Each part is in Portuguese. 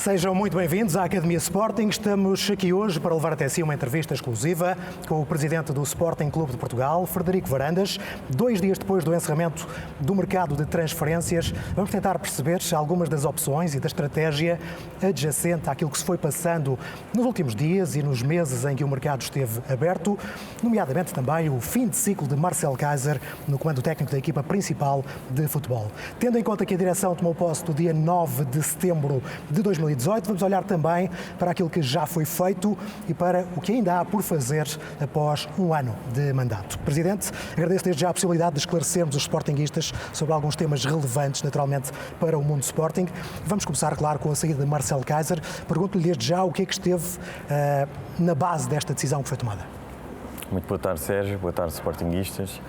Sejam muito bem-vindos à Academia Sporting. Estamos aqui hoje para levar até si uma entrevista exclusiva com o presidente do Sporting Clube de Portugal, Frederico Varandas. 2 dias depois do encerramento do mercado de transferências, vamos tentar perceber algumas das opções e da estratégia adjacente àquilo que se foi passando nos últimos dias e nos meses em que o mercado esteve aberto, nomeadamente também o fim de ciclo de Marcel Keizer no comando técnico da equipa principal de futebol. Tendo em conta que a direção tomou posse do dia 9 de setembro de 2018, vamos olhar também para aquilo que já foi feito e para o que ainda há por fazer após um ano de mandato. Presidente, agradeço desde já a possibilidade de esclarecermos os sportinguistas sobre alguns temas relevantes, naturalmente, para o mundo Sporting. Vamos começar, claro, com a saída de Marcel Keizer. Pergunto-lhe desde já o que é que esteve na base desta decisão que foi tomada. Muito boa tarde, Sérgio. Boa tarde, sportinguistas.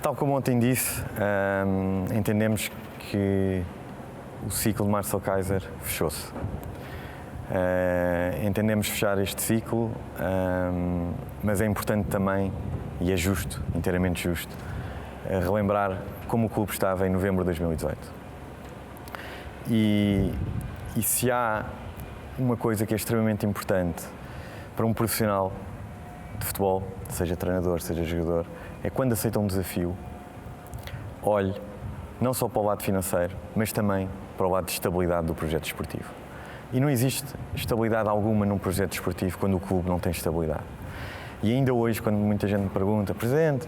Tal como ontem disse, entendemos que o ciclo de Marcel Keizer fechou-se. Entendemos fechar este ciclo, mas é importante também, e é justo, inteiramente justo, relembrar como o clube estava em novembro de 2018. E se há uma coisa que é extremamente importante para um profissional de futebol, seja treinador, seja jogador, é quando aceita um desafio, olhe não só para o lado financeiro, mas também para o lado de estabilidade do projeto desportivo. E não existe estabilidade alguma num projeto desportivo quando o clube não tem estabilidade. E ainda hoje, quando muita gente me pergunta, Presidente,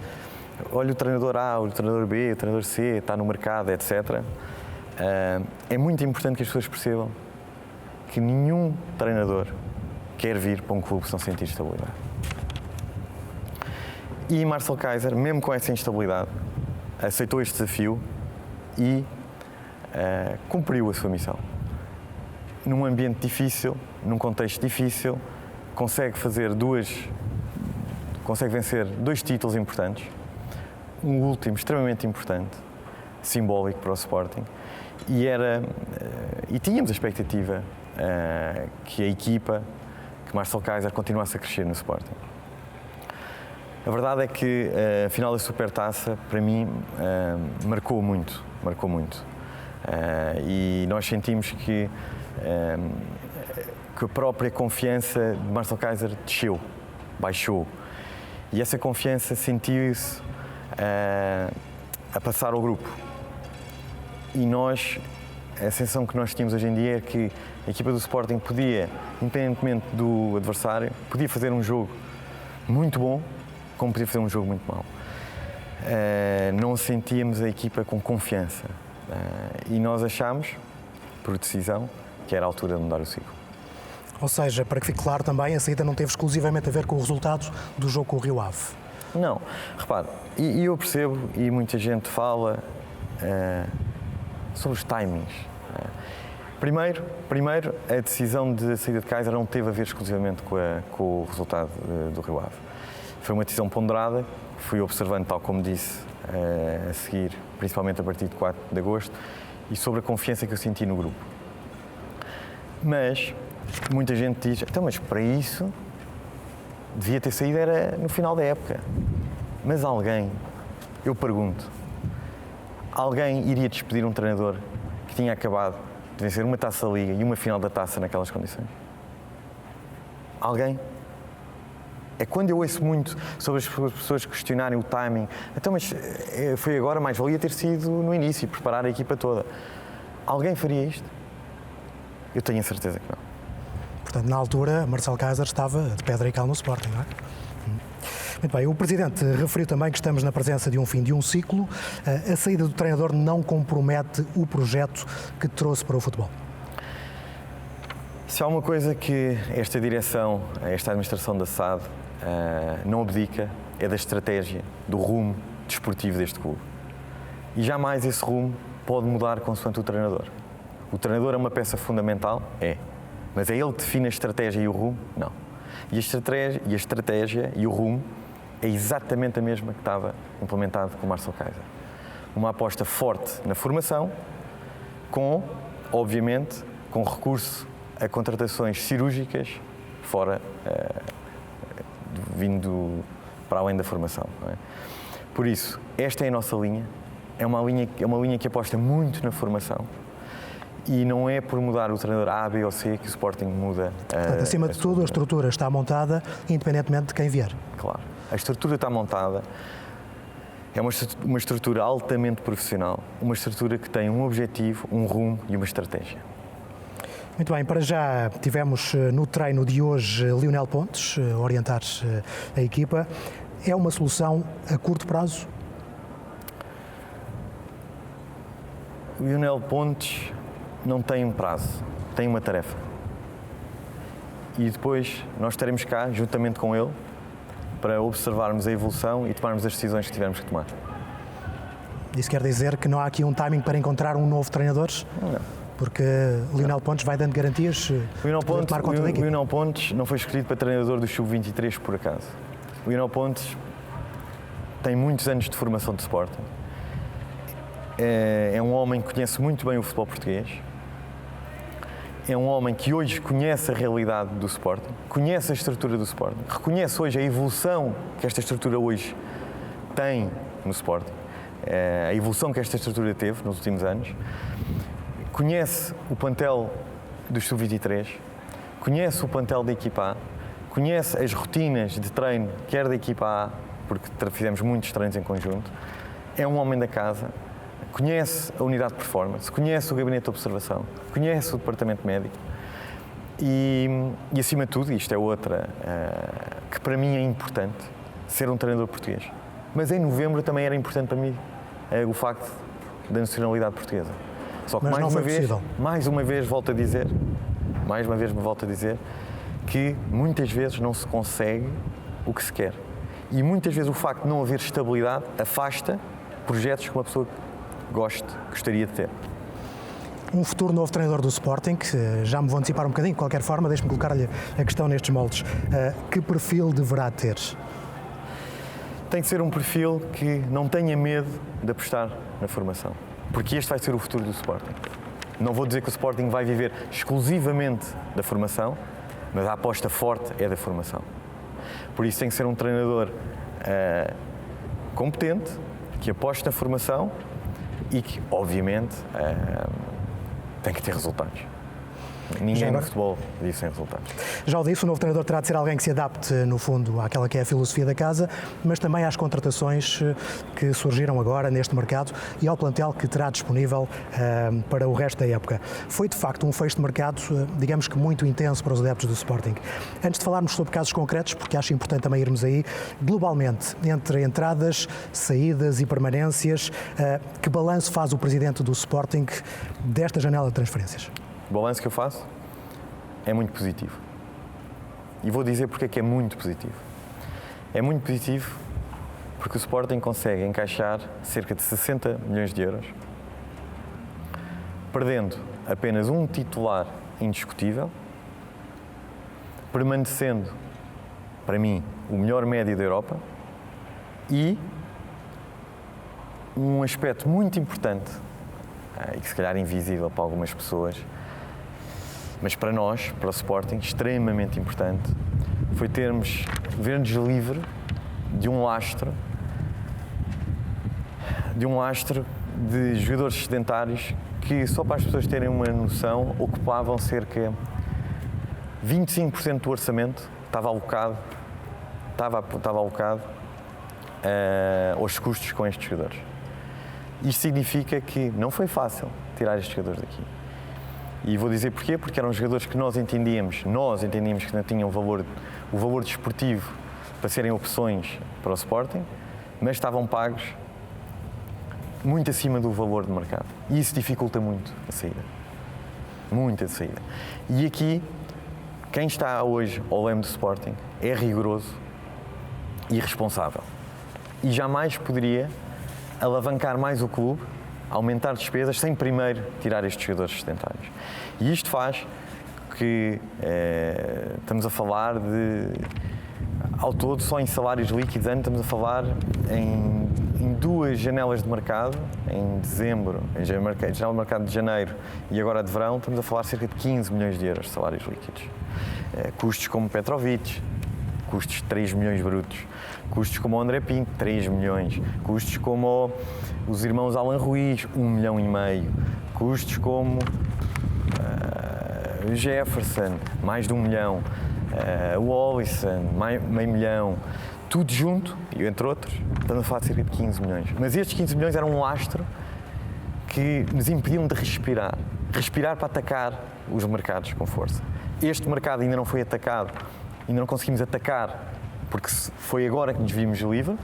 olha o treinador A, o treinador B, o treinador C, está no mercado, etc. É muito importante que as pessoas percebam que nenhum treinador quer vir para um clube se não sentir estabilidade. E Marcel Keizer, mesmo com essa instabilidade, aceitou este desafio e cumpriu a sua missão. Num ambiente difícil, num contexto difícil, consegue vencer 2 títulos importantes, um último extremamente importante, simbólico para o Sporting, e tínhamos a expectativa que a equipa, que Marcel Keizer continuasse a crescer no Sporting. A verdade é que a final da Supertaça, para mim, marcou muito. E nós sentimos que a própria confiança de Marcel Keizer baixou. E essa confiança sentiu-se a passar ao grupo. E a sensação que nós tínhamos hoje em dia é que a equipa do Sporting podia, independentemente do adversário, podia fazer um jogo muito bom, como podia fazer um jogo muito mau. Não sentíamos a equipa com confiança. E nós achámos, por decisão, que era a altura de mudar o ciclo. Ou seja, para que fique claro também, a saída não teve exclusivamente a ver com o resultado do jogo com o Rio Ave. Não, repare, e eu percebo, e muita gente fala sobre os timings. Primeiro, a decisão de saída de Keizer não teve a ver exclusivamente com o resultado do Rio Ave. Foi uma decisão ponderada, fui observando, tal como disse, a seguir, principalmente a partir de 4 de agosto, e sobre a confiança que eu senti no grupo. Mas muita gente diz, então, mas para isso devia ter saído era no final da época. Mas eu pergunto, alguém iria despedir um treinador que tinha acabado de vencer uma Taça da Liga e uma final da Taça naquelas condições? Alguém? É quando eu ouço muito sobre as pessoas questionarem o timing. Então, mas foi agora, mais valia ter sido no início e preparar a equipa toda. Alguém faria isto? Eu tenho a certeza que não. Portanto, na altura, Marcel Keizer estava de pedra e cal no Sporting, não é? Muito bem, o Presidente referiu também que estamos na presença de um fim de um ciclo. A saída do treinador não compromete o projeto que trouxe para o futebol? Se há uma coisa que esta direção, esta administração da SAD não abdica, é da estratégia, do rumo desportivo deste clube. E jamais esse rumo pode mudar consoante o treinador. O treinador é uma peça fundamental? É. Mas é ele que define a estratégia e o rumo? Não. E a estratégia e o rumo é exatamente a mesma que estava implementada com o Marcel Keizer. Uma aposta forte na formação, obviamente, com recurso a contratações cirúrgicas fora, vindo para além da formação. Não é? Por isso, esta é a nossa linha. É uma linha que aposta muito na formação E não é por mudar o treinador A, B ou C que o Sporting muda. Portanto, acima de tudo, a estrutura está montada, independentemente de quem vier. Claro. A estrutura está montada. É uma estrutura altamente profissional. Uma estrutura que tem um objetivo, um rumo e uma estratégia. Muito bem, para já tivemos no treino de hoje Lionel Pontes a orientar a equipa. É uma solução a curto prazo? O Lionel Pontes não tem um prazo, tem uma tarefa. E depois nós estaremos cá, juntamente com ele, para observarmos a evolução e tomarmos as decisões que tivermos que tomar. Isso quer dizer que não há aqui um timing para encontrar um novo treinador? Não. Porque Lionel Pontes vai dando garantias de tomar conta da equipe. O Lionel Pontes não foi escolhido para treinador do Sub-23 por acaso. O Lionel Pontes tem muitos anos de formação de Sporting. É um homem que conhece muito bem o futebol português. É um homem que hoje conhece a realidade do Sporting, conhece a estrutura do Sporting, reconhece hoje a evolução que esta estrutura hoje tem no Sporting, a evolução que esta estrutura teve nos últimos anos, conhece o plantel dos Sub-23, conhece o plantel da equipa A, conhece as rotinas de treino, quer da equipa A, porque fizemos muitos treinos em conjunto, é um homem da casa, conhece a unidade de performance, conhece o gabinete de observação, conhece o departamento médico e acima de tudo, isto é outra que para mim é importante, ser um treinador português. Mas em novembro também era importante para mim o facto da nacionalidade portuguesa. Só que mais uma vez volto a dizer que muitas vezes não se consegue o que se quer. E muitas vezes o facto de não haver estabilidade afasta projetos que uma pessoa gostaria de ter. Um futuro novo treinador do Sporting, que já me vou antecipar um bocadinho, de qualquer forma, deixe-me colocar-lhe a questão nestes moldes. Que perfil deverá ter? Tem que ser um perfil que não tenha medo de apostar na formação, porque este vai ser o futuro do Sporting. Não vou dizer que o Sporting vai viver exclusivamente da formação, mas a aposta forte é da formação. Por isso tem que ser um treinador competente, que aposte na formação e que, obviamente, tem que ter resultados. Ninguém no futebol vive sem resultados. Já o disse, o novo treinador terá de ser alguém que se adapte, no fundo, àquela que é a filosofia da casa, mas também às contratações que surgiram agora neste mercado e ao plantel que terá disponível para o resto da época. Foi, de facto, um fecho de mercado, digamos que muito intenso para os adeptos do Sporting. Antes de falarmos sobre casos concretos, porque acho importante também irmos aí, globalmente, entre entradas, saídas e permanências, que balanço faz o presidente do Sporting desta janela de transferências? O balanço que eu faço é muito positivo. E vou dizer porque é que é muito positivo. É muito positivo porque o Sporting consegue encaixar cerca de 60 milhões de euros, perdendo apenas um titular indiscutível, permanecendo, para mim, o melhor médio da Europa e um aspecto muito importante, e que se calhar invisível para algumas pessoas, mas para nós, para o Sporting, extremamente importante, foi ver-nos livre de um lastro de jogadores sedentários que, só para as pessoas terem uma noção, ocupavam cerca de 25% do orçamento, estava alocado aos custos com estes jogadores. Isto significa que não foi fácil tirar estes jogadores daqui. E vou dizer porquê, porque eram jogadores que nós entendíamos que não tinham o valor desportivo para serem opções para o Sporting, mas estavam pagos muito acima do valor de mercado. E isso dificulta muito a saída. Muita saída. E aqui, quem está hoje ao leme do Sporting é rigoroso e responsável. E jamais poderia alavancar mais o clube, aumentar despesas, sem primeiro tirar estes jogadores sedentários. E isto faz que estamos a falar de, ao todo, só em salários líquidos, estamos a falar em duas janelas de mercado, em dezembro, janela de mercado de janeiro e agora de verão, estamos a falar cerca de 15 milhões de euros de salários líquidos. Custos como Petrovic, custos de 3 milhões brutos, custos como o André Pinto, 3 milhões, custos como os irmãos Alan Ruiz, 1,5 milhão, custos como o Jefferson, mais de 1 milhão, o Olisson, meio milhão, tudo junto, e entre outros, estamos a falar de cerca de 15 milhões. Mas estes 15 milhões eram um lastro que nos impediam de respirar para atacar os mercados com força. Este mercado ainda não foi atacado, ainda não conseguimos atacar, porque foi agora que nos vimos livre,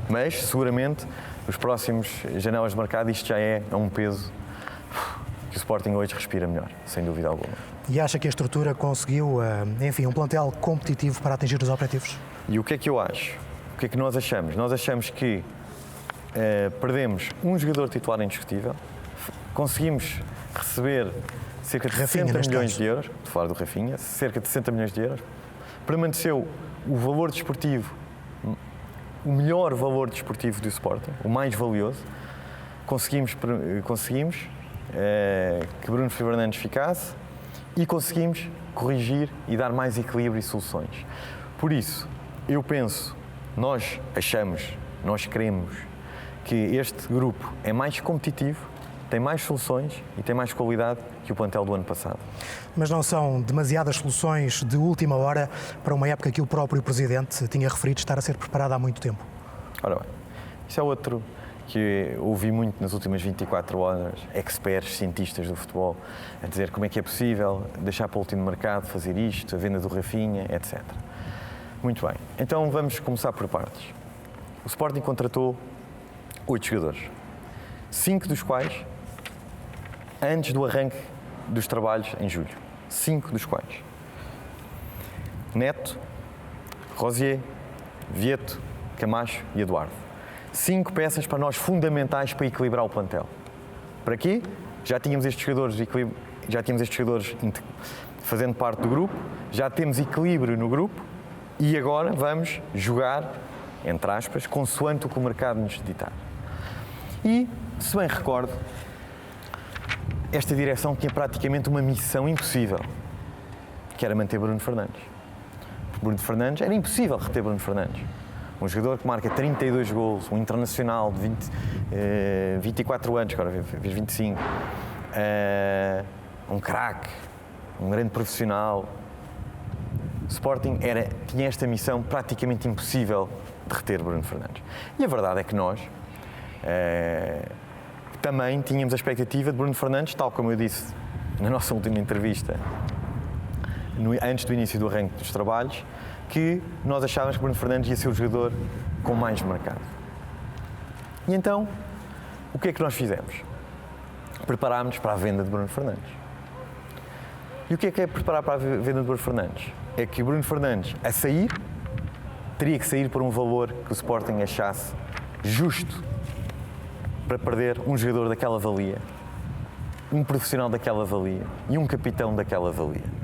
mas seguramente os próximos janelas de mercado isto já é a um peso que o Sporting hoje respira melhor, sem dúvida alguma. E acha que a estrutura conseguiu, enfim, um plantel competitivo para atingir os objetivos? E o que é que eu acho? O que é que nós achamos? Nós achamos que perdemos um jogador titular indiscutível, conseguimos receber cerca de 60 milhões de euros, de falar do Rafinha, cerca de 60 milhões de euros, permaneceu o valor desportivo, o melhor valor desportivo do Sporting, o mais valioso. Conseguimos que Bruno Fernandes ficasse e conseguimos corrigir e dar mais equilíbrio e soluções. Por isso, eu penso, nós queremos que este grupo é mais competitivo, tem mais soluções e tem mais qualidade que o plantel do ano passado. Mas não são demasiadas soluções de última hora para uma época que o próprio Presidente tinha referido estar a ser preparada há muito tempo? Ora bem, isso é outro que ouvi muito nas últimas 24 horas, experts, cientistas do futebol, a dizer como é que é possível deixar para o último mercado fazer isto, a venda do Rafinha, etc. Muito bem, então vamos começar por partes. O Sporting contratou 8 jogadores, 5 dos quais antes do arranque dos trabalhos em julho. 5 dos quais. Neto, Rosier, Vieto, Camacho e Eduardo. 5 peças para nós fundamentais para equilibrar o plantel. Para quê? Já tínhamos estes jogadores fazendo parte do grupo, já temos equilíbrio no grupo e agora vamos jogar, entre aspas, consoante o que o mercado nos ditar. E, se bem recordo, esta direção tinha praticamente uma missão impossível, que era manter Bruno Fernandes. Bruno Fernandes, era impossível reter Bruno Fernandes. Um jogador que marca 32 golos, um internacional de 24 anos, agora fez 25, um craque, um grande profissional. O Sporting tinha esta missão praticamente impossível de reter Bruno Fernandes. E a verdade é que nós também tínhamos a expectativa de Bruno Fernandes, tal como eu disse na nossa última entrevista, antes do início do arranque dos trabalhos, que nós achávamos que Bruno Fernandes ia ser o jogador com mais mercado. E então, o que é que nós fizemos? Preparámos para a venda de Bruno Fernandes. E o que é preparar para a venda de Bruno Fernandes? É que Bruno Fernandes, a sair, teria que sair por um valor que o Sporting achasse justo para perder um jogador daquela valia, um profissional daquela valia e um capitão daquela valia.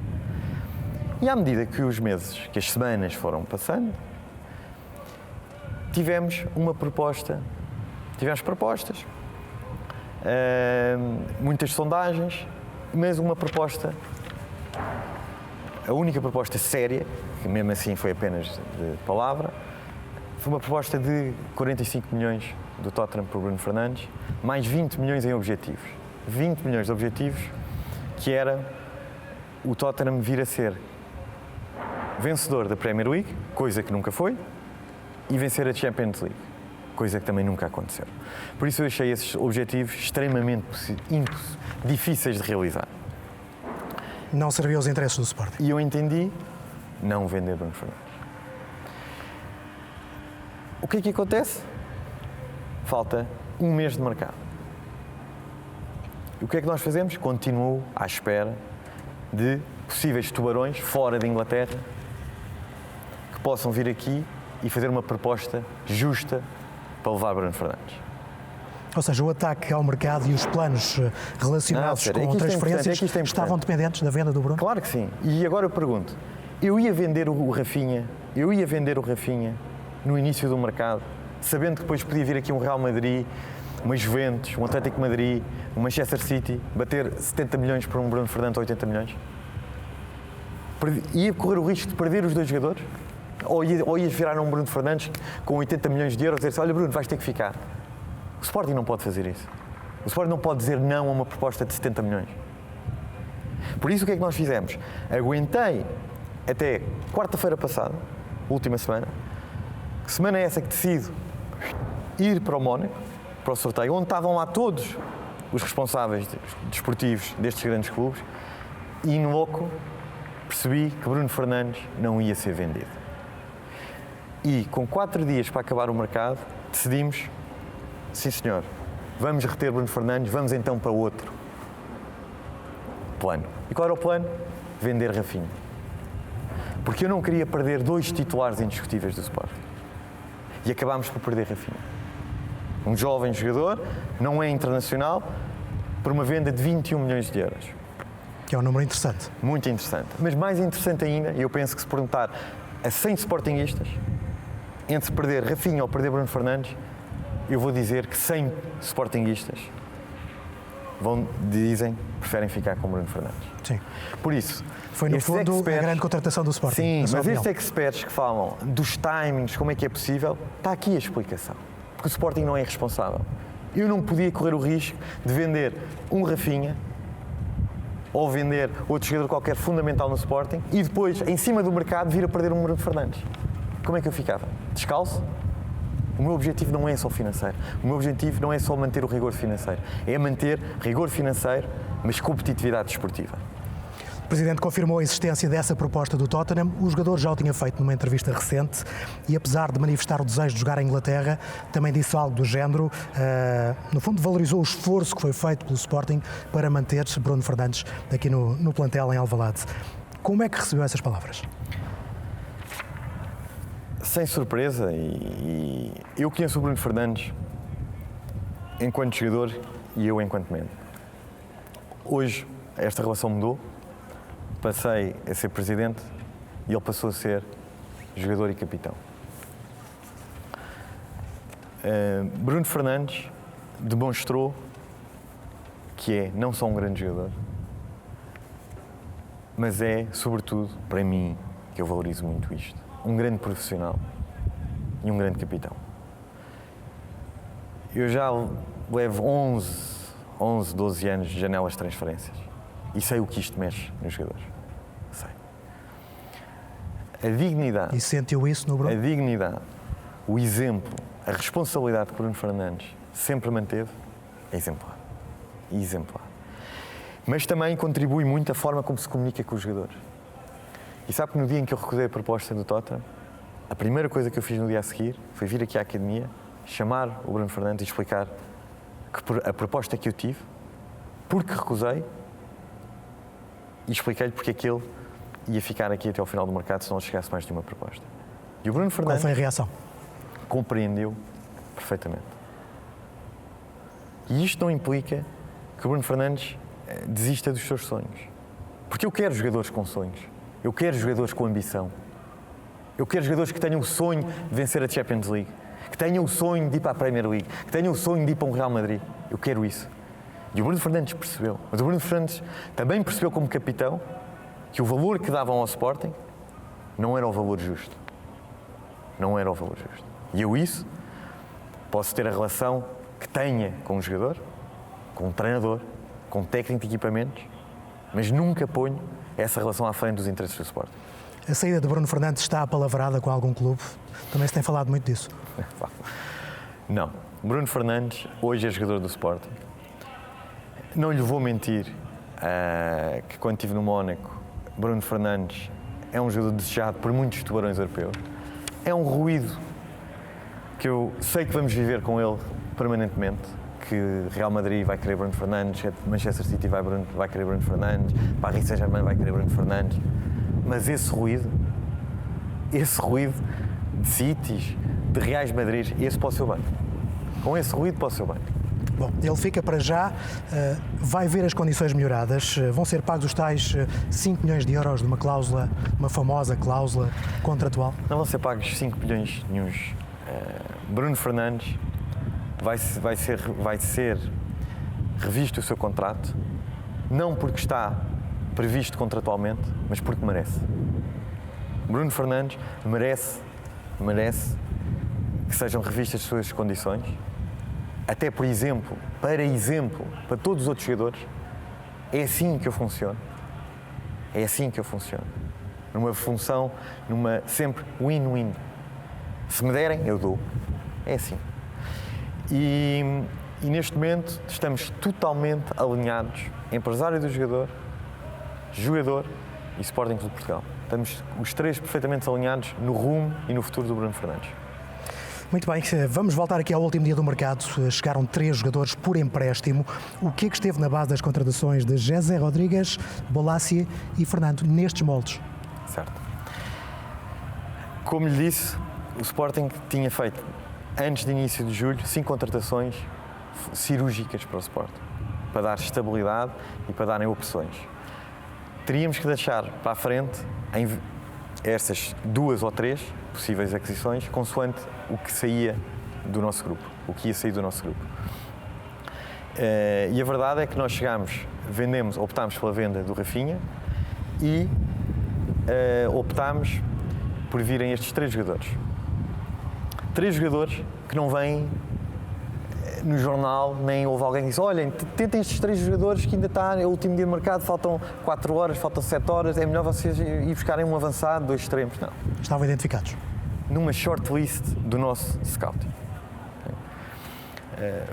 E à medida que os meses, que as semanas foram passando, tivemos propostas, muitas sondagens, mas uma proposta, a única proposta séria, que mesmo assim foi apenas de palavra, foi uma proposta de 45 milhões do Tottenham por Bruno Fernandes, mais 20 milhões em objetivos. 20 milhões de objetivos, que era o Tottenham vir a ser vencedor da Premier League, coisa que nunca foi, e vencer a Champions League, coisa que também nunca aconteceu. Por isso eu achei esses objetivos extremamente difíceis de realizar. Não serviu aos interesses do Sporting. E eu entendi não vender Bruno Fernandes. O que é que acontece? Falta um mês de mercado. E o que é que nós fazemos? Continuo à espera de possíveis tubarões fora da Inglaterra que possam vir aqui e fazer uma proposta justa para levar Bruno Fernandes. Ou seja, o ataque ao mercado e os planos relacionados com transferências estavam dependentes da venda do Bruno? Claro que sim. E agora eu pergunto, eu ia vender o Rafinha no início do mercado, sabendo que depois podia vir aqui um Real Madrid, uma Juventus, um Atlético de Madrid, um Manchester City, bater 70 milhões por um Bruno Fernandes ou 80 milhões? Ia correr o risco de perder os dois jogadores? Ou ia virar um Bruno Fernandes com 80 milhões de euros e dizer assim, olha Bruno, vais ter que ficar. O Sporting não pode fazer isso. O Sporting não pode dizer não a uma proposta de 70 milhões. Por isso, o que é que nós fizemos? Aguentei até quarta-feira passada, última semana, semana essa que decido ir para o Mónaco, para o sorteio, onde estavam lá todos os responsáveis desportivos destes grandes clubes, e in loco percebi que Bruno Fernandes não ia ser vendido. E com 4 dias para acabar o mercado, decidimos, sim senhor, vamos reter Bruno Fernandes, vamos então para outro plano. E qual era o plano? Vender Rafinha. Porque eu não queria perder 2 titulares indiscutíveis do Sporting. E acabámos por perder Rafinha. Um jovem jogador, não é internacional, por uma venda de 21 milhões de euros. Que é um número interessante. Muito interessante. Mas mais interessante ainda, e eu penso que se perguntar a 100 sportinguistas, entre perder Rafinha ou perder Bruno Fernandes, eu vou dizer que 100 sportinguistas preferem ficar com Bruno Fernandes. Sim. Por isso, foi no fundo a grande contratação do Sporting. Sim, mas estes experts que falam dos timings, como é que é possível, está aqui a explicação. Porque o Sporting não é responsável. Eu não podia correr o risco de vender um Rafinha ou vender outro jogador qualquer fundamental no Sporting e depois, em cima do mercado, vir a perder um Bruno Fernandes. Como é que eu ficava? Descalço? O meu objetivo não é só financeiro. O meu objetivo não é só manter o rigor financeiro. É manter rigor financeiro, mas competitividade desportiva. O Presidente confirmou a existência dessa proposta do Tottenham. O jogador já o tinha feito numa entrevista recente e, apesar de manifestar o desejo de jogar em Inglaterra, também disse algo do género. No fundo, valorizou o esforço que foi feito pelo Sporting para manter Bruno Fernandes aqui no plantel em Alvalade. Como é que recebeu essas palavras? Sem surpresa, e eu conheço o Bruno Fernandes enquanto jogador e eu enquanto médico. Hoje, esta relação mudou. Passei a ser presidente e ele passou a ser jogador e capitão. Bruno Fernandes demonstrou que é não só um grande jogador, mas é, sobretudo, para mim, que eu valorizo muito isto, um grande profissional e um grande capitão. Eu já levo 11, 12 anos de janelas de transferências. E sei o que isto mexe nos jogadores. Sei. A dignidade. E sentiu isso no Bruno? A dignidade, o exemplo, a responsabilidade que Bruno Fernandes sempre manteve é exemplar. Exemplar. Mas também contribui muito a forma como se comunica com os jogadores. E sabe que no dia em que eu recusei a proposta do Tottenham, a primeira coisa que eu fiz no dia a seguir foi vir aqui à academia, chamar o Bruno Fernandes e explicar que a proposta que eu tive, porque recusei, e expliquei-lhe porque é que ele ia ficar aqui até ao final do mercado se não chegasse mais de uma proposta. E o Bruno Fernandes... Qual foi a reação? Compreendeu perfeitamente. E isto não implica que o Bruno Fernandes desista dos seus sonhos. Porque eu quero jogadores com sonhos. Eu quero jogadores com ambição. Eu quero jogadores que tenham o sonho de vencer a Champions League, que tenham o sonho de ir para a Premier League, que tenham o sonho de ir para um Real Madrid. Eu quero isso. E o Bruno Fernandes percebeu. Mas o Bruno Fernandes também percebeu como capitão que o valor que davam ao Sporting não era o valor justo. Não era o valor justo. E eu isso posso ter a relação que tenha com o jogador, com o treinador, com o técnico de equipamentos, mas nunca ponho essa relação à frente dos interesses do Sporting. A saída de Bruno Fernandes está apalavrada com algum clube? Também se tem falado muito disso. Não. Bruno Fernandes hoje é jogador do Sporting. Não lhe vou mentir que quando estive no Mónaco, Bruno Fernandes é um jogador desejado por muitos tubarões europeus. É um ruído que eu sei que vamos viver com ele permanentemente, que Real Madrid vai querer Bruno Fernandes, Manchester City vai querer Bruno Fernandes, Paris Saint-Germain vai querer Bruno Fernandes. Mas esse ruído de Cities, de Reais Madrid, esse para o seu bem. Com esse ruído para o seu bem. Bom, ele fica para já, vai ver as condições melhoradas, vão ser pagos os tais 5 milhões de euros de uma cláusula, uma famosa cláusula contratual? Não vão ser pagos 5 milhões nenhuns. Bruno Fernandes vai ser revisto o seu contrato, não porque está previsto contratualmente, mas porque merece. Bruno Fernandes merece que sejam revistas as suas condições, até para todos os outros jogadores. É assim que eu funciono. É assim que eu funciono. Numa função, sempre win-win. Se me derem, eu dou. É assim. E neste momento estamos totalmente alinhados, empresário do jogador, jogador e Sporting Clube de Portugal. Estamos os três perfeitamente alinhados no rumo e no futuro do Bruno Fernandes. Muito bem, vamos voltar aqui ao último dia do mercado. Chegaram 3 jogadores por empréstimo. O que é que esteve na base das contratações de José Rodrigues, Bolasie e Fernando nestes moldes? Certo. Como lhe disse, o Sporting tinha feito, antes de início de julho, 5 contratações cirúrgicas para o Sporting, para dar estabilidade e para darem opções. Teríamos que deixar para a frente estas 2 ou 3 possíveis aquisições, consoante o que saía do nosso grupo, o que ia sair do nosso grupo. E a verdade é que nós optámos pela venda do Rafinha e optámos por virem estes 3 jogadores. 3 jogadores que não vêm no jornal, nem houve alguém que disse: olhem, tentem estes 3 jogadores que ainda está, é o último dia de mercado, faltam 4 horas, faltam 7 horas, é melhor vocês ir buscarem um avançado, 2 extremos. Não. Estavam identificados? Numa shortlist do nosso scouting.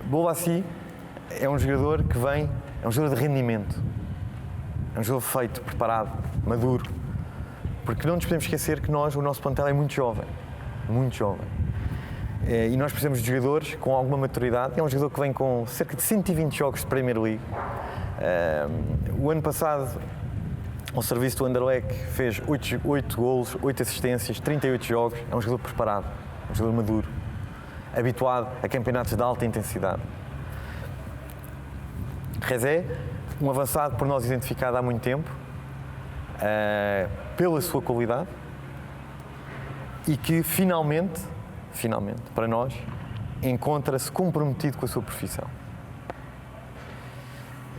Bolasie é um jogador que vem, é um jogador de rendimento, é um jogador feito, preparado, maduro, porque não nos podemos esquecer que o nosso plantel é muito jovem, muito jovem. E nós precisamos de jogadores com alguma maturidade. É um jogador que vem com cerca de 120 jogos de Premier League. O ano passado, ao serviço do Anderlecht, fez 8 golos, 8 assistências, 38 jogos. É um jogador preparado, um jogador maduro, habituado a campeonatos de alta intensidade. Rezé, um avançado por nós identificado há muito tempo, pela sua qualidade, e que finalmente, para nós, encontra-se comprometido com a sua profissão.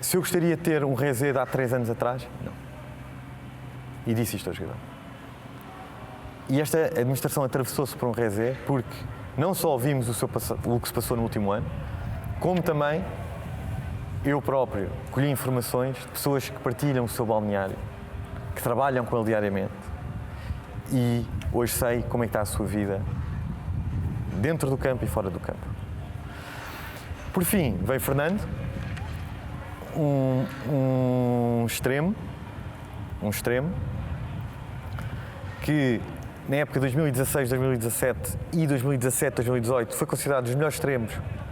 Se eu gostaria de ter um Rezé de há 3 anos atrás, não. E disse isto ao jogador. E esta administração atravessou-se por um Rezé porque não só vimos o que se passou no último ano, como também eu próprio colhi informações de pessoas que partilham o seu balneário, que trabalham com ele diariamente, e hoje sei como é que está a sua vida dentro do campo e fora do campo. Por fim, veio Fernando, um extremo, que na época de 2016, 2017 e 2017, 2018 foi considerado dos melhores extremos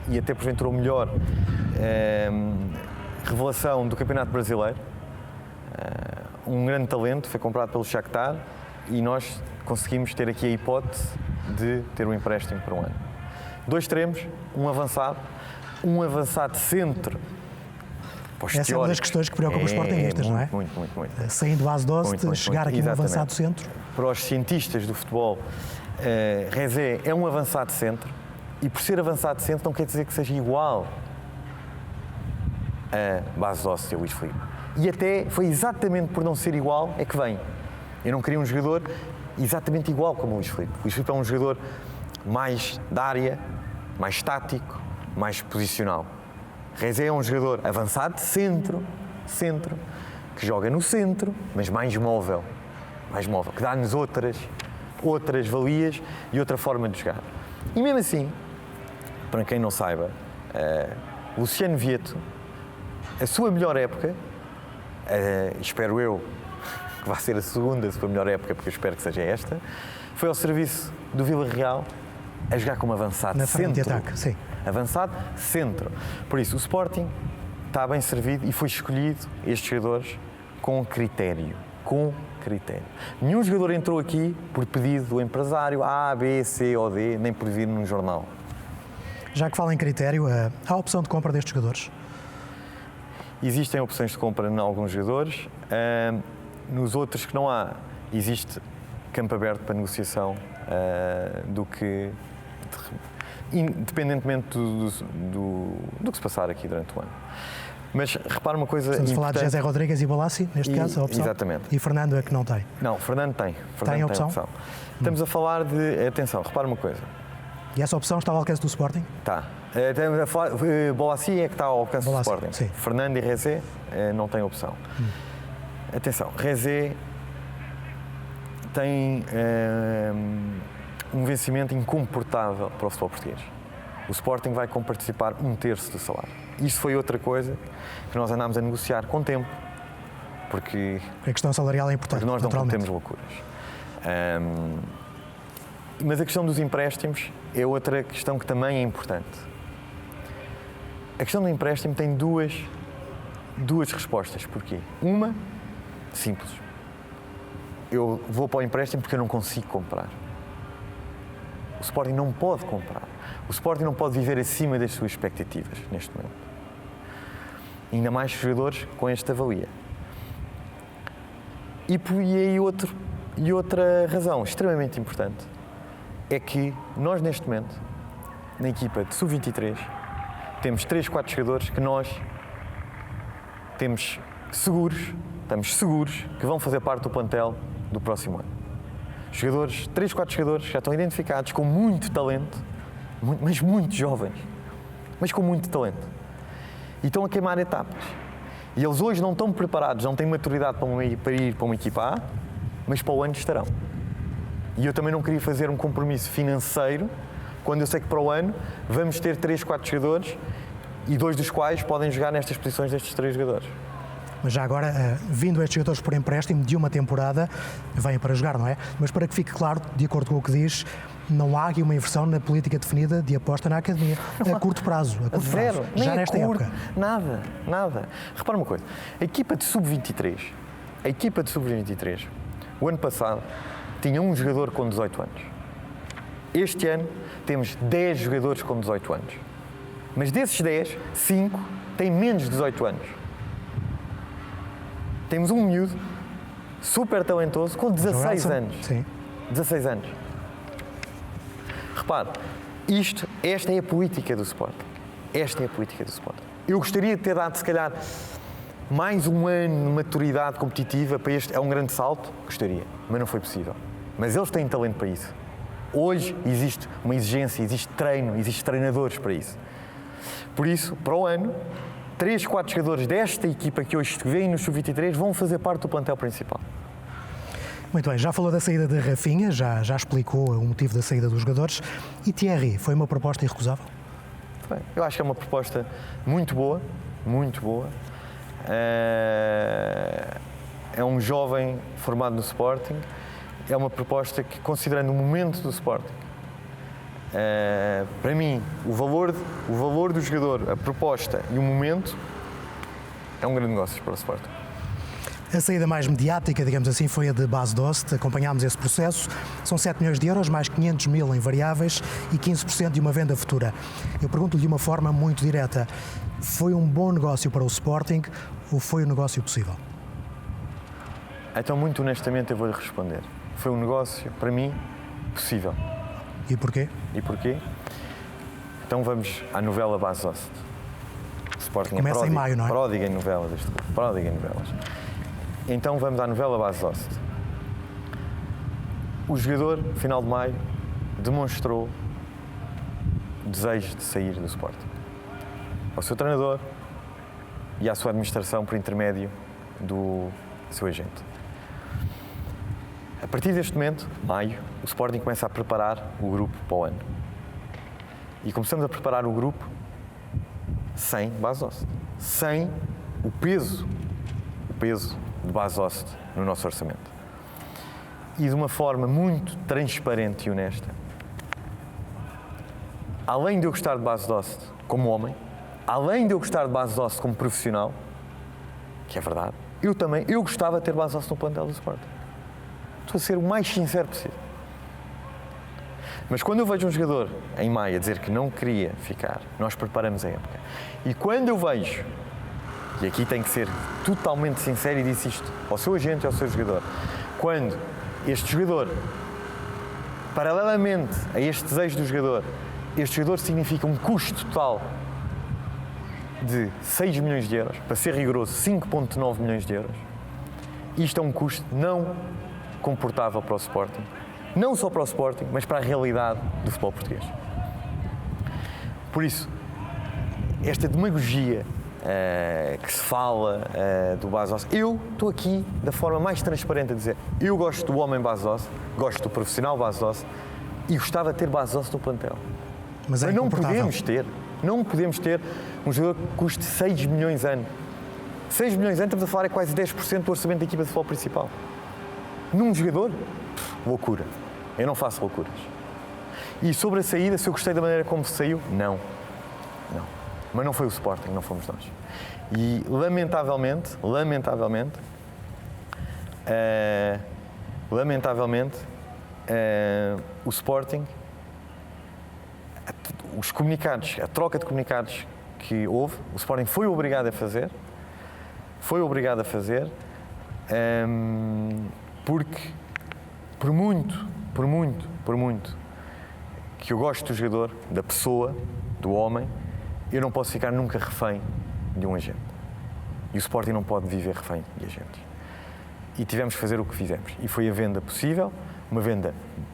e até porventura o melhor revelação do Campeonato Brasileiro. Um grande talento, foi comprado pelo Shakhtar e nós conseguimos ter aqui a hipótese de ter um empréstimo por um ano. 2 extremos, um avançado centro. Essa é uma das questões que preocupa os sportinguistas, não é? Muito. Saindo às 12, chegar aqui um avançado centro. Para os cientistas do futebol, Rezé é um avançado centro, e por ser avançado centro não quer dizer que seja igual a Base Óssea, Luís Filipe. E até foi exatamente por não ser igual é que vem. Eu não queria um jogador exatamente igual como o Luís Filipe. O Luís Filipe é um jogador mais da área, mais tático, mais posicional. Rezé é um jogador avançado de centro, que joga no centro, mas mais móvel, que dá-nos outras valias e outra forma de jogar. E mesmo assim, para quem não saiba, Luciano Vieto, a sua melhor época, espero eu que vai ser a segunda sua melhor época, porque eu espero que seja esta, foi ao serviço do Vila Real a jogar como avançado na centro. frente de ataque, sim. Avançado centro. Por isso, o Sporting está bem servido e foi escolhido estes jogadores com critério. Nenhum jogador entrou aqui por pedido do empresário A, B, C ou D, nem por vir num jornal. Já que fala em critério, há a opção de compra destes jogadores? Existem opções de compra em alguns jogadores. Nos outros que não há, existe campo aberto para negociação independentemente do que se passar aqui durante o ano. Mas repara uma coisa importante. Estamos a falar de José Rodrigues e Bolasie, neste caso, a opção? Exatamente. E Fernando é que não tem? Não, Fernando tem. Tem a opção? Estamos a falar de... Atenção, repara uma coisa. E essa opção está ao alcance do Sporting? Está. Estamos a falar... Bolasie é que está ao alcance do Sporting. Sim. Fernando e Rezé não têm opção. atenção, Rezé tem um vencimento incomportável para o futebol português. O Sporting vai participar 1/3 do salário. Isso foi outra coisa que nós andámos a negociar com o tempo, porque a questão salarial é importante, nós não cometemos loucuras. Mas a questão dos empréstimos é outra questão que também é importante. A questão do empréstimo tem duas respostas. Porquê? Uma, simples. Eu vou para o empréstimo porque eu não consigo comprar. O Sporting não pode comprar. O Sporting não pode viver acima das suas expectativas neste momento. Ainda mais jogadores com esta valia. E outra razão extremamente importante é que nós neste momento, na equipa de Sub-23, temos 3, 4 jogadores que nós estamos seguros que vão fazer parte do plantel do próximo ano. 3, 4 jogadores já estão identificados com muito talento, mas muito jovens, mas com muito talento. E estão a queimar etapas. E eles hoje não estão preparados, não têm maturidade para ir para uma equipa A, mas para o ano estarão. E eu também não queria fazer um compromisso financeiro quando eu sei que para o ano vamos ter 3, 4 jogadores e 2 dos quais podem jogar nestas posições destes 3 jogadores. Mas já agora, vindo estes jogadores por empréstimo de uma temporada, vêm para jogar, não é? Mas para que fique claro, de acordo com o que diz, não há aqui uma inversão na política definida de aposta na academia. A curto prazo. Zero. Já nesta época. Nada. Repara uma coisa. A equipa de Sub-23, o ano passado, tinha um jogador com 18 anos. Este ano temos 10 jogadores com 18 anos. Mas desses 10, 5 têm menos de 18 anos. Temos um miúdo super talentoso com 16 anos. Sim. 16 anos. Repare, esta é a política do Sporting. Eu gostaria de ter dado, se calhar, mais um ano de maturidade competitiva para este. É um grande salto? Gostaria, mas não foi possível. Mas eles têm talento para isso. Hoje existe uma exigência, existe treino, existe treinadores para isso. Por isso, para o ano, 3, 4 jogadores desta equipa que hoje vêm no Sub-23 vão fazer parte do plantel principal. Muito bem, já falou da saída de Rafinha, já explicou o motivo da saída dos jogadores. E Thierry, foi uma proposta irrecusável? Eu acho que é uma proposta muito boa. É um jovem formado no Sporting. É uma proposta que, considerando o momento do Sporting, para mim, o valor do jogador, a proposta e o momento, é um grande negócio para o Sporting. A saída mais mediática, digamos assim, foi a de Bas Dost. Acompanhámos esse processo. São 7 milhões de euros, mais 500 mil em variáveis e 15% de uma venda futura. Eu pergunto-lhe de uma forma muito direta, foi um bom negócio para o Sporting ou foi um negócio possível? Então, muito honestamente, eu vou-lhe responder. Foi um negócio, para mim, possível. E porquê? Então vamos à novela Bas Dost. O Sporting começa pródigo, em maio, não é? Pródigo em novelas. Então vamos à novela Bas Dost. O jogador, no final de maio, demonstrou desejo de sair do Sporting. Ao seu treinador e à sua administração por intermédio do seu agente. A partir deste momento, maio, o Sporting começa a preparar o grupo para o ano. E começamos a preparar o grupo sem Bas Dost. Sem o peso de Bas Dost no nosso orçamento. E de uma forma muito transparente e honesta. Além de eu gostar de Bas Dost como homem, além de eu gostar de Bas Dost como profissional, que é verdade, eu gostava de ter Bas Dost no plantel do Sporting. Estou a ser o mais sincero possível. Mas quando eu vejo um jogador em maio a dizer que não queria ficar, nós preparamos a época. E quando eu vejo, e aqui tem que ser totalmente sincero e disse isto ao seu agente e ao seu jogador, quando este jogador, paralelamente a este desejo do jogador, este jogador significa um custo total de 6 milhões de euros, para ser rigoroso, 5,9 milhões de euros, isto é um custo não comportável para o Sporting. Não só para o Sporting, mas para a realidade do futebol português. Por isso, esta demagogia que se fala do base óssea. Eu estou aqui da forma mais transparente a dizer, eu gosto do homem base óssea, gosto do profissional base óssea e gostava de ter base óssea no plantel. Mas não podemos ter um jogador que custe 6 milhões ano. 6 milhões ano, estamos a falar, é quase 10% do orçamento da equipa de futebol principal. Num jogador, loucura. Eu não faço loucuras. E sobre a saída, se eu gostei da maneira como saiu, não. Mas não foi o Sporting, não fomos nós. E lamentavelmente, o Sporting, os comunicados, a troca de comunicados que houve, o Sporting foi obrigado a fazer, porque por muito que eu gosto do jogador, da pessoa, do homem, eu não posso ficar nunca refém de um agente. E o Sporting não pode viver refém de agentes. E tivemos que fazer o que fizemos. E foi a venda possível, uma venda,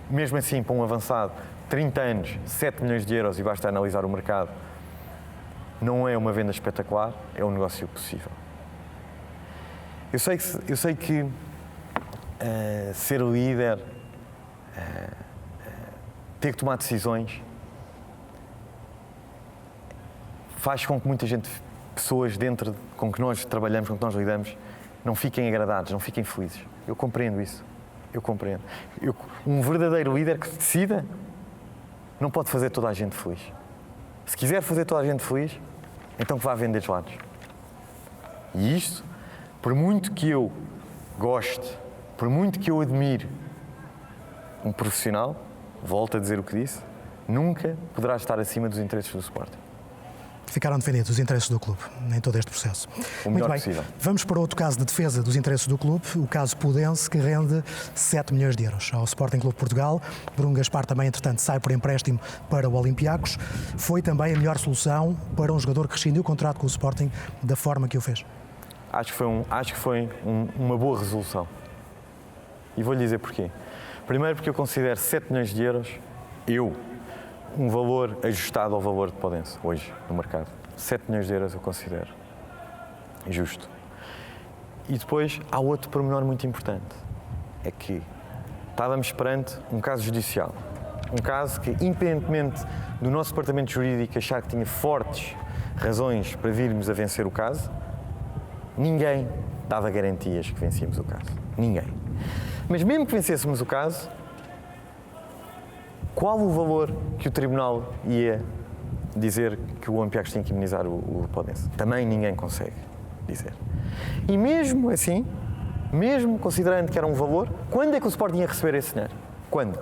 mesmo assim, para um avançado, 30 anos, 7 milhões de euros, e basta analisar o mercado, não é uma venda espetacular, é um negócio possível. Eu sei que ser líder, ter que tomar decisões, faz com que muita gente, pessoas dentro com que nós trabalhamos, com que nós lidamos, não fiquem agradados, não fiquem felizes. Eu compreendo isso. Um verdadeiro líder que decida não pode fazer toda a gente feliz. Se quiser fazer toda a gente feliz, então que vá vender gelados. E isto, por muito que eu goste, por muito que eu admire um profissional, volto a dizer o que disse, nunca poderá estar acima dos interesses do Sporting. Ficaram defendidos os interesses do clube em todo este processo. O melhor possível. Vamos para outro caso de defesa dos interesses do clube, o caso Pudense, que rende 7 milhões de euros ao Sporting Clube de Portugal. Bruno Gaspar também, entretanto, sai por empréstimo para o Olympiacos. Foi também a melhor solução para um jogador que rescindiu o contrato com o Sporting da forma que o fez? Acho que foi uma boa resolução. E vou-lhe dizer porquê. Primeiro porque eu considero 7 milhões de euros, um valor ajustado ao valor de Pudense, hoje, no mercado. 7 milhões de euros eu considero justo. E depois há outro pormenor muito importante. É que estávamos perante um caso judicial. Um caso que, independentemente do nosso departamento jurídico achar que tinha fortes razões para virmos a vencer o caso, ninguém dava garantias que vencíamos o caso. Ninguém. Mas mesmo que vencêssemos o caso, qual o valor que o Tribunal ia dizer que o Olympiacos tinha que indemnizar o Pudense? Também ninguém consegue dizer. E mesmo assim, mesmo considerando que era um valor, quando é que o Sporting ia receber esse dinheiro? Quando?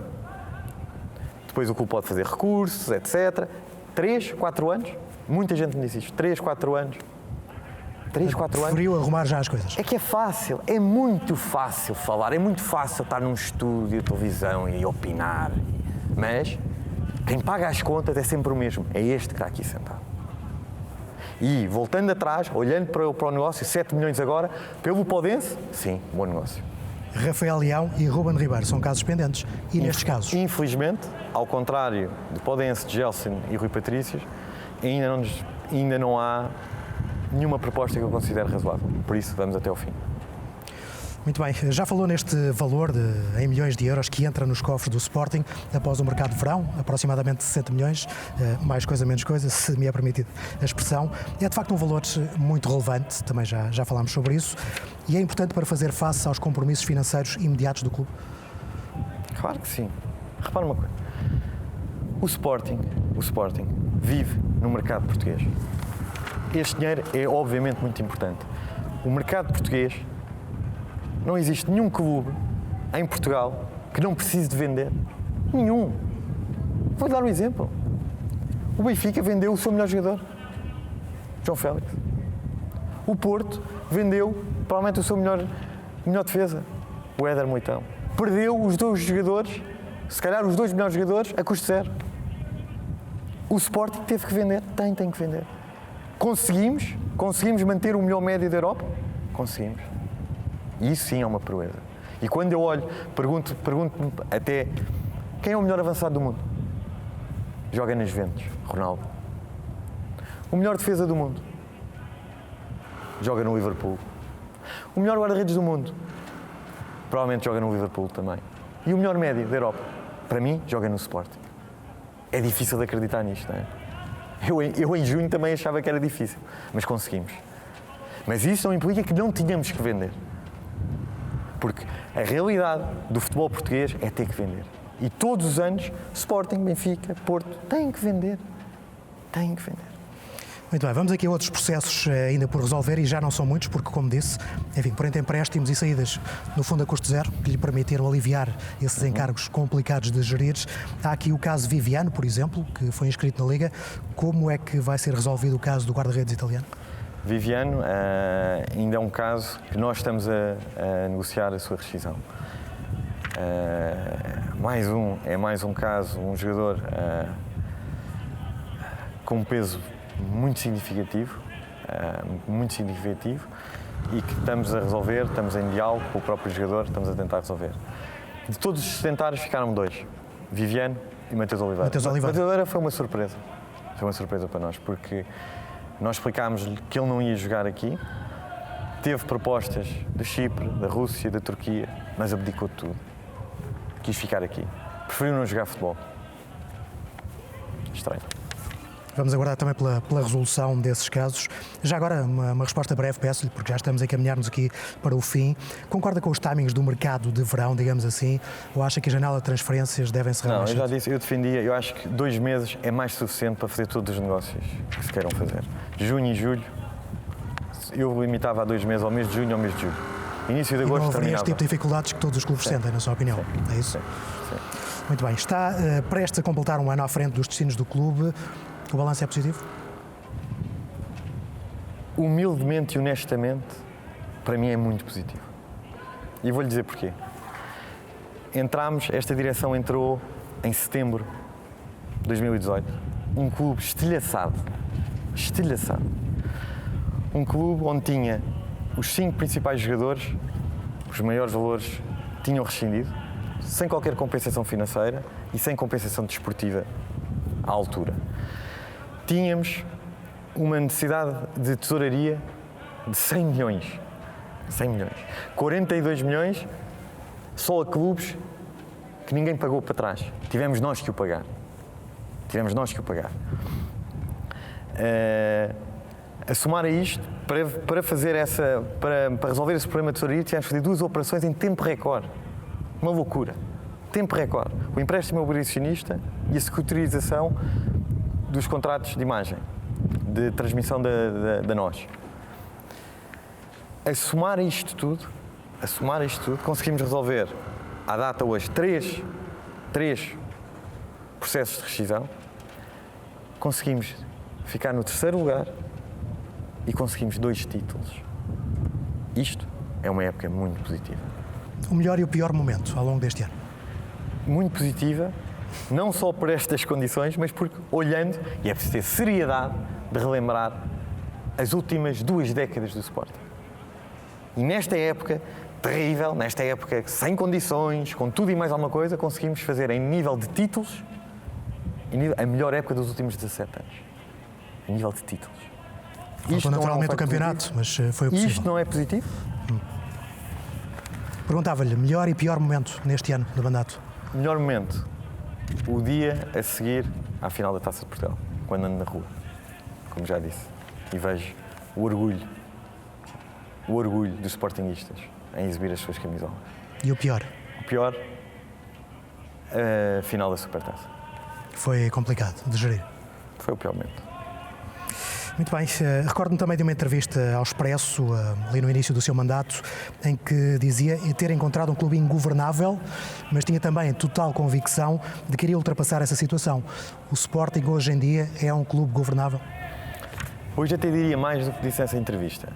Depois o clube pode fazer recursos, etc. 3, 4 anos? Muita gente me disse isto. 3, 4 anos. 3, 4 anos. Preferiu arrumar já as coisas. É que é fácil, é muito fácil falar, é muito fácil estar num estúdio de televisão e opinar. Mas quem paga as contas é sempre o mesmo, é este que está aqui sentado. E voltando atrás, olhando para o negócio, 7 milhões agora, pelo Pudense, sim, bom negócio. Rafael Leão e Ruben Ribeiro são casos pendentes. E nestes casos? Infelizmente, ao contrário de Pudense, de Gelson e Rui Patrícios, ainda não há nenhuma proposta que eu considere razoável. Por isso, vamos até ao fim. Muito bem, já falou neste valor em milhões de euros que entra nos cofres do Sporting após o mercado de verão, aproximadamente 60 milhões, mais coisa menos coisa, se me é permitido a expressão. É de facto um valor muito relevante, também já falámos sobre isso, e é importante para fazer face aos compromissos financeiros imediatos do clube? Claro que sim. Repara uma coisa, o Sporting vive no mercado português. Este dinheiro é obviamente muito importante. O mercado português, não existe nenhum clube em Portugal que não precise de vender. Nenhum. Vou dar um exemplo. O Benfica vendeu o seu melhor jogador, João Félix. O Porto vendeu provavelmente o seu melhor defesa, o Éder Moitão. Perdeu os 2 jogadores, se calhar os 2 melhores jogadores, a custo zero. O Sporting teve que vender, tem que vender. Conseguimos manter o melhor médio da Europa? Conseguimos. E isso sim é uma proeza. E quando eu olho, pergunto-me até quem é o melhor avançado do mundo? Joga nas Juventus, Ronaldo. O melhor defesa do mundo? joga no Liverpool. O melhor guarda-redes do mundo, provavelmente joga no Liverpool também. E o melhor médio da Europa, para mim, joga no Sporting. É difícil de acreditar nisto, não é? Eu em junho também achava que era difícil, mas conseguimos. Mas isso não implica que não tínhamos que vender. Porque a realidade do futebol português é ter que vender. E todos os anos, Sporting, Benfica, Porto, têm que vender. Têm que vender. Muito bem, vamos aqui a outros processos ainda por resolver e já não são muitos, porque, como disse, enfim, por entre empréstimos e saídas, no fundo a custo zero, que lhe permitiram aliviar esses encargos complicados de gerir. Há aqui o caso Viviano, por exemplo, que foi inscrito na Liga. Como é que vai ser resolvido o caso do guarda-redes italiano? Viviano ainda é um caso que nós estamos a negociar a sua rescisão. Mais um caso, um jogador com um peso muito significativo e que estamos a resolver, estamos em diálogo com o próprio jogador, estamos a tentar resolver. De todos os tentários ficaram dois, Viviano e Mateus Oliveira. Mateus Oliveira foi uma surpresa para nós, porque nós explicámos-lhe que ele não ia jogar aqui, teve propostas de Chipre, da Rússia, da Turquia, mas abdicou de tudo. Quis ficar aqui, preferiu não jogar futebol. Estranho. Vamos aguardar também pela resolução desses casos. Já agora, uma resposta breve, peço-lhe, porque já estamos a encaminhar-nos aqui para o fim. Concorda com os timings do mercado de verão, digamos assim, ou acha que a janela de transferências devem encerrar mais cedo? Não, eu já disse, eu defendia, eu acho que 2 meses é mais suficiente para fazer todos os negócios que se queiram fazer. Junho e julho, eu limitava a 2 meses, ao mês de junho, ao mês de julho. Início de agosto, não haveria terminava. este tipo de dificuldades que todos os clubes sentem, na sua opinião? Sim. É isso? Sim. Muito bem. Está prestes a completar um ano à frente dos destinos do clube. O balanço é positivo? Humildemente e honestamente, para mim é muito positivo. E vou-lhe dizer porquê. Esta direção entrou em setembro de 2018. Um clube estilhaçado. Um clube onde tinha os 5 principais jogadores, os maiores valores, tinham rescindido, sem qualquer compensação financeira e sem compensação desportiva à altura. Tínhamos uma necessidade de tesouraria de 100 milhões. 100 milhões. 42 milhões só a clubes que ninguém pagou para trás. Tivemos nós que o pagar. A somar a isto, para resolver esse problema de tesouraria, tivemos que fazer 2 operações em tempo recorde. Uma loucura. Tempo recorde. O empréstimo obrigacionista e a securitização dos contratos de imagem, de transmissão da nós. A somar isto tudo, conseguimos resolver, à data hoje, 3 processos de rescisão, conseguimos ficar no 3º lugar e conseguimos 2 títulos. Isto é uma época muito positiva. O melhor e o pior momento ao longo deste ano? Muito positiva, não só por estas condições, mas porque olhando, e é preciso ter seriedade de relembrar as últimas 2 décadas do Sporting. E nesta época terrível, nesta época sem condições, com tudo e mais alguma coisa, conseguimos fazer em nível de títulos a melhor época dos últimos 17 anos. Em nível de títulos. Faltou naturalmente o campeonato, mas foi o possível. Isto não é positivo? Perguntava-lhe, melhor e pior momento neste ano do mandato? Melhor momento, o dia a seguir à final da Taça de Portugal, quando ando na rua, como já disse, e vejo o orgulho dos sportinguistas em exibir as suas camisolas. E o pior? O pior, a final da Supertaça. Foi complicado de gerir? Foi o pior momento. Muito bem. Recordo-me também de uma entrevista ao Expresso, ali no início do seu mandato, em que dizia ter encontrado um clube ingovernável, mas tinha também total convicção de que iria ultrapassar essa situação. O Sporting hoje em dia é um clube governável? Hoje até diria mais do que disse nessa entrevista,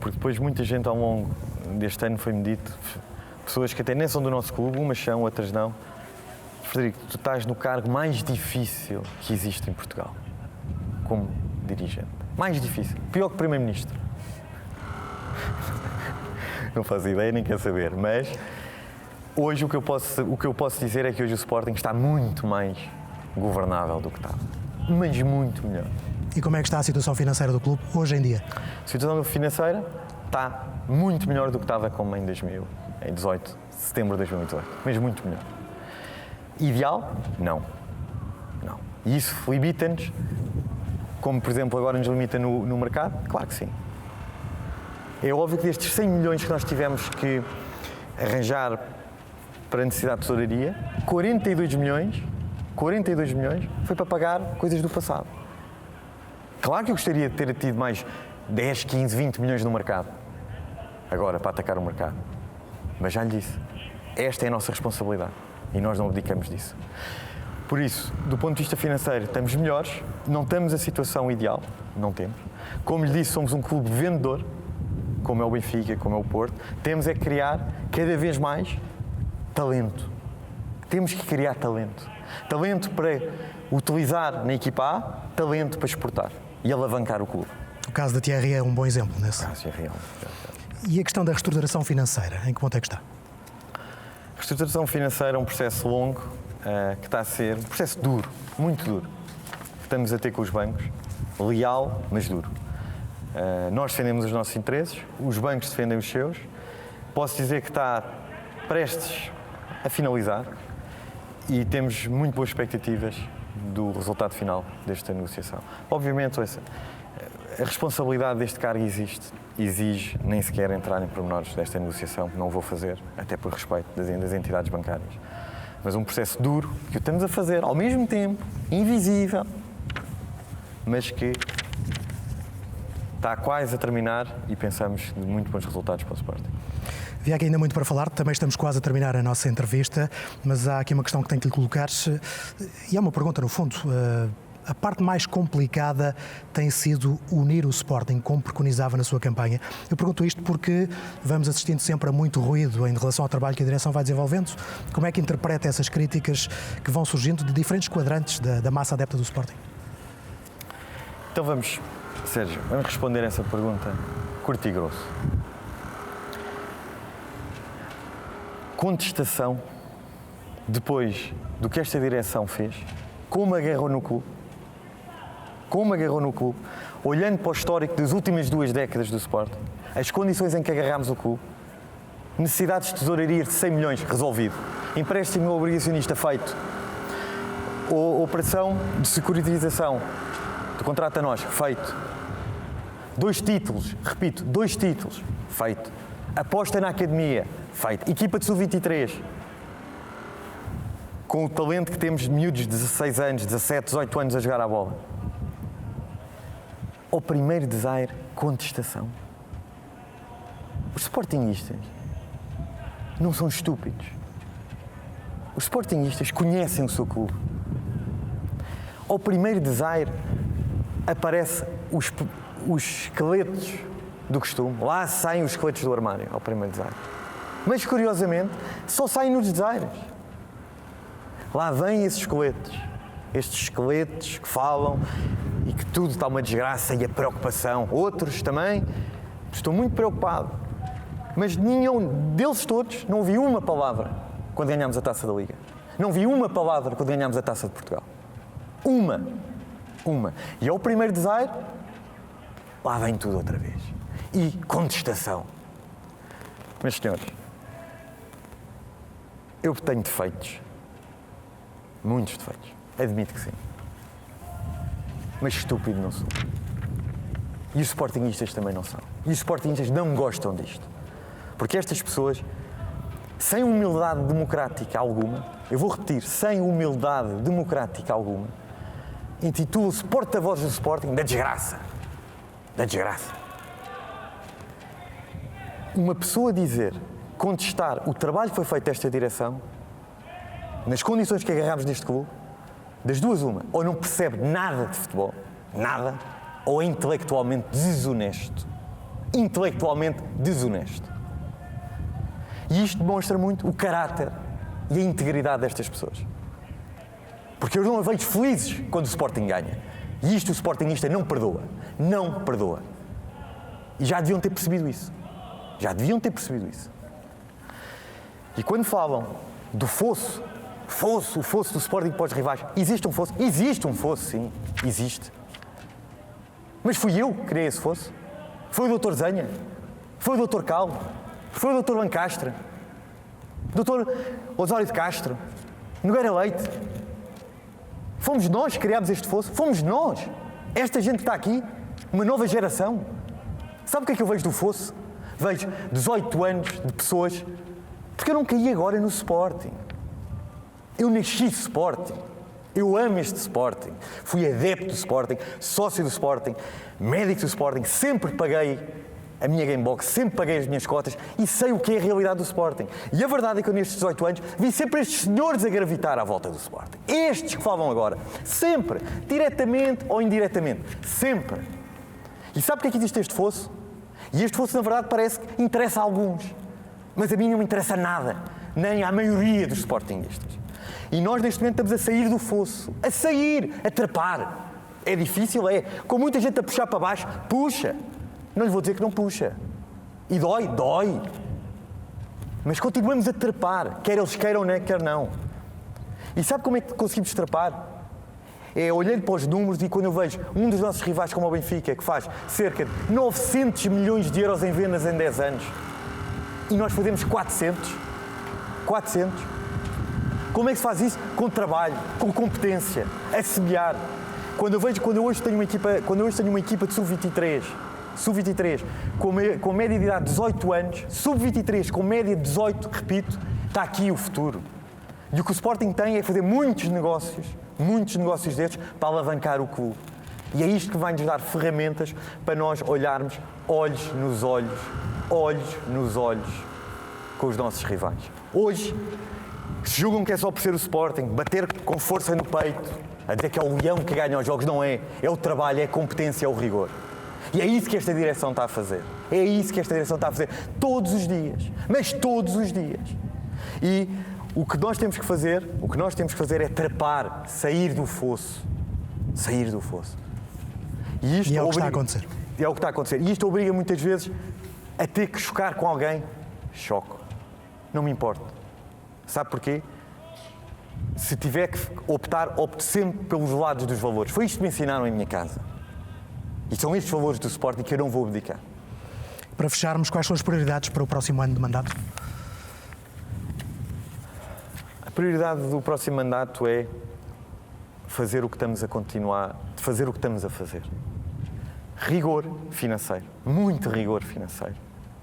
porque depois muita gente ao longo deste ano foi-me dito, pessoas que até nem são do nosso clube, umas são, outras não. Frederico, tu estás no cargo mais difícil que existe em Portugal, como dirigente. Mais difícil, pior que Primeiro-Ministro. Não faço ideia, nem quero saber, mas hoje o que eu posso dizer é que hoje o Sporting está muito mais governável do que estava, mas muito melhor. E como é que está a situação financeira do clube hoje em dia? A situação financeira está muito melhor do que estava como em 2018, setembro de 2018, mas muito melhor. Ideal? Não. E isso limita-nos, como por exemplo agora nos limita no mercado? Claro que sim. É óbvio que destes 100 milhões que nós tivemos que arranjar para a necessidade de tesouraria, 42 milhões foi para pagar coisas do passado. Claro que eu gostaria de ter tido mais 10, 15, 20 milhões no mercado, agora para atacar o mercado. Mas já lhe disse, esta é a nossa responsabilidade e nós não abdicamos disso. Por isso, do ponto de vista financeiro, estamos melhores, não estamos a situação ideal, não temos. Como lhe disse, somos um clube vendedor, como é o Benfica, como é o Porto. Temos é que criar cada vez mais talento. Temos que criar talento. Talento para utilizar na equipa A, talento para exportar e alavancar o clube. O caso da Thierry é um bom exemplo nesse. O caso é real. E a questão da reestruturação financeira, em que ponto é que está? A reestruturação financeira é um processo longo, que está a ser um processo duro, muito duro. Estamos a ter com os bancos, leal, mas duro. Nós defendemos os nossos interesses, os bancos defendem os seus. Posso dizer que está prestes a finalizar e temos muito boas expectativas do resultado final desta negociação. Obviamente, a responsabilidade deste cargo exige nem sequer entrar em pormenores desta negociação, que não vou fazer, até por respeito das entidades bancárias. Mas um processo duro, que o estamos a fazer ao mesmo tempo, invisível, mas que está quase a terminar e pensamos de muito bons resultados para o Sporting. Havia aqui ainda muito para falar, também estamos quase a terminar a nossa entrevista, mas há aqui uma questão que tenho que lhe colocar, e é uma pergunta no fundo. A parte mais complicada tem sido unir o Sporting, como preconizava na sua campanha. Eu pergunto isto porque vamos assistindo sempre a muito ruído em relação ao trabalho que a direção vai desenvolvendo. Como é que interpreta essas críticas que vão surgindo de diferentes quadrantes da massa adepta do Sporting? Então vamos, Sérgio, vamos responder essa pergunta curto e grosso. Contestação, depois do que esta direção fez, como agarrou no clube, olhando para o histórico das últimas 2 décadas do Sporting, as condições em que agarrámos o clube, necessidades de tesouraria de 100 milhões, resolvido. Empréstimo obrigacionista feito. Operação de securitização do contrato a nós, feito. 2 títulos, repito, 2 títulos, feito. Aposta na academia, feito. Equipa de sub-23. Com o talento que temos de miúdos de 16 anos, 17, 18 anos a jogar à bola. Ao primeiro desaire, contestação. Os sportinguistas não são estúpidos. Os sportinguistas conhecem o seu clube. Ao primeiro desaire, aparecem os esqueletos do costume. Lá saem os esqueletos do armário, ao primeiro desaire. Mas, curiosamente, só saem nos desaires. Lá vêm esses esqueletos. Estes esqueletos que falam e que tudo está uma desgraça e a preocupação. Outros também. Estou muito preocupado. Mas nenhum deles todos não ouvi uma palavra quando ganhámos a Taça da Liga. Não vi uma palavra quando ganhámos a Taça de Portugal. Uma. E ao primeiro desaire, lá vem tudo outra vez. E contestação. Meus senhores, eu tenho defeitos. Muitos defeitos. Admito que sim. Mas estúpido não sou. E os sportinguistas também não são. E os sportinguistas não gostam disto. Porque estas pessoas, sem humildade democrática alguma, eu vou repetir, sem humildade democrática alguma, intitulam-se porta-vozes do Sporting da desgraça. Da desgraça. Uma pessoa dizer, contestar o trabalho que foi feito desta direção, nas condições que agarramos neste clube, das duas uma, ou não percebe nada de futebol, nada, ou é intelectualmente desonesto. Intelectualmente desonesto. E isto demonstra muito o caráter e a integridade destas pessoas. Porque eu não a vejo felizes quando o Sporting ganha. E isto o Sportingista não perdoa. Não perdoa. E já deviam ter percebido isso. E quando falam do fosso, o fosso do Sporting para os rivais, existe um fosso? Existe um fosso, sim. Existe. Mas fui eu que criei esse fosso. Foi o Dr. Zenha, foi o Dr. Calvo, foi o Dr. Lancastre, Dr. Osório de Castro, Nogueira Leite. Fomos nós que criámos este fosso, fomos nós. Esta gente que está aqui, uma nova geração. Sabe o que é que eu vejo do fosso? Vejo 18 anos de pessoas, porque eu não caí agora no Sporting. Eu nasci Sporting. Eu amo este Sporting. Fui adepto do Sporting, sócio do Sporting, médico do Sporting, sempre paguei a minha Gamebox, sempre paguei as minhas cotas e sei o que é a realidade do Sporting. E a verdade é que eu nestes 18 anos vi sempre estes senhores a gravitar à volta do Sporting. Estes que falam agora. Sempre. Diretamente ou indiretamente. Sempre. E sabe porque é que existe este fosso? E este fosso, na verdade, parece que interessa a alguns. Mas a mim não me interessa nada. Nem à maioria dos sportinguistas. E nós, neste momento, estamos a sair do fosso. A sair, a trepar. É difícil, é. Com muita gente a puxar para baixo, puxa. Não lhe vou dizer que não puxa. E dói, dói. Mas continuamos a trepar, quer eles queiram, quer não. E sabe como é que conseguimos trepar? É olhando para os números e quando eu vejo um dos nossos rivais como o Benfica, que faz cerca de 900 milhões de euros em vendas em 10 anos, e nós fazemos 400. 400. Como é que se faz isso? Com trabalho, com competência, a semear. Quando eu hoje tenho uma equipa de sub-23, com média de idade de 18 anos, sub-23 com média de 18, repito, está aqui o futuro. E o que o Sporting tem é fazer muitos negócios destes para alavancar o clube. E é isto que vai nos dar ferramentas para nós olharmos olhos nos olhos com os nossos rivais. Hoje, se julgam que é só por ser o Sporting, bater com força no peito, a dizer que é o leão que ganha os jogos, não é. É o trabalho, é a competência, é o rigor. E é isso que esta direção está a fazer. É isso que esta direção está a fazer todos os dias. Mas todos os dias. E o que nós temos que fazer é trepar, sair do fosso. Sair do fosso. E é o que está a acontecer. É o que está a acontecer. E isto obriga muitas vezes a ter que chocar com alguém. Choco. Não me importa. Sabe porquê? Se tiver que optar, opto sempre pelos lados dos valores. Foi isto que me ensinaram em minha casa. E são estes valores do Sporting que eu não vou abdicar. Para fecharmos, quais são as prioridades para o próximo ano de mandato? A prioridade do próximo mandato é fazer o que estamos a continuar, fazer o que estamos a fazer. Rigor financeiro, muito rigor financeiro.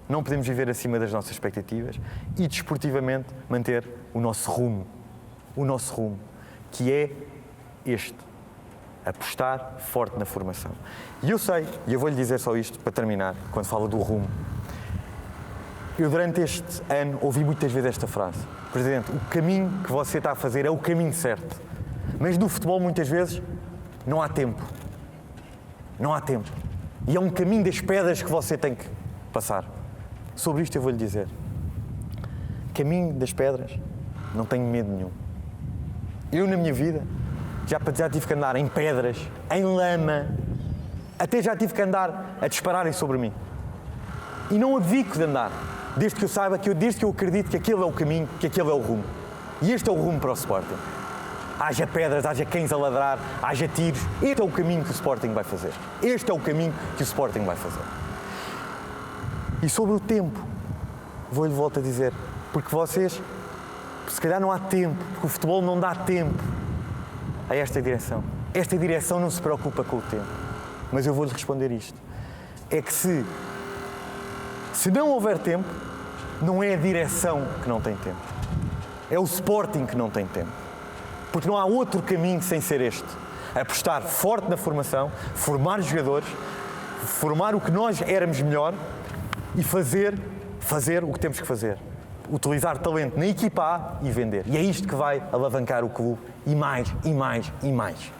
Não podemos viver acima das nossas expectativas e, desportivamente, manter o nosso rumo, que é este. Apostar forte na formação. E eu sei, e eu vou-lhe dizer só isto para terminar, quando fala do rumo. Eu durante este ano ouvi muitas vezes esta frase: Presidente, o caminho que você está a fazer é o caminho certo. Mas no futebol muitas vezes não há tempo. Não há tempo. E é um caminho das pedras que você tem que passar. Sobre isto eu vou-lhe dizer: caminho das pedras, não tenho medo nenhum. Eu na minha vida já tive que andar em pedras, em lama, até já tive que andar a dispararem sobre mim. E não abdico de andar, desde que eu saiba, desde que eu acredito que aquele é o caminho, que aquele é o rumo. E este é o rumo para o Sporting. Haja pedras, haja cães a ladrar, haja tiros. Este é o caminho que o Sporting vai fazer. Este é o caminho que o Sporting vai fazer. E sobre o tempo, vou-lhe voltar a dizer, porque vocês, se calhar não há tempo, porque o futebol não dá tempo a esta direção. Esta direção não se preocupa com o tempo. Mas eu vou-lhe responder isto. É que se não houver tempo, não é a direção que não tem tempo. É o Sporting que não tem tempo. Porque não há outro caminho sem ser este. Apostar forte na formação, formar jogadores, formar o que nós éramos melhor e fazer o que temos que fazer. Utilizar talento na equipa A e vender. E é isto que vai alavancar o clube e mais, e mais, e mais.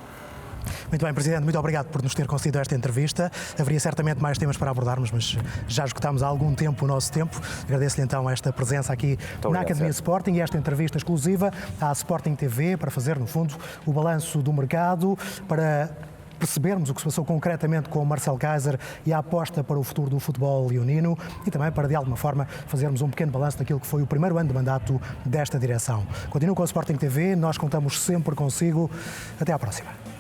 Muito bem, Presidente, muito obrigado por nos ter concedido esta entrevista. Haveria certamente mais temas para abordarmos, mas já esgotámos há algum tempo o nosso tempo. Agradeço-lhe então esta presença aqui na Academia Sporting e esta entrevista exclusiva à Sporting TV para fazer, no fundo, o balanço do mercado, para percebermos o que se passou concretamente com o Marcel Keizer e a aposta para o futuro do futebol leonino e também para, de alguma forma, fazermos um pequeno balanço daquilo que foi o primeiro ano de mandato desta direção. Continuo com a Sporting TV, nós contamos sempre consigo. Até à próxima.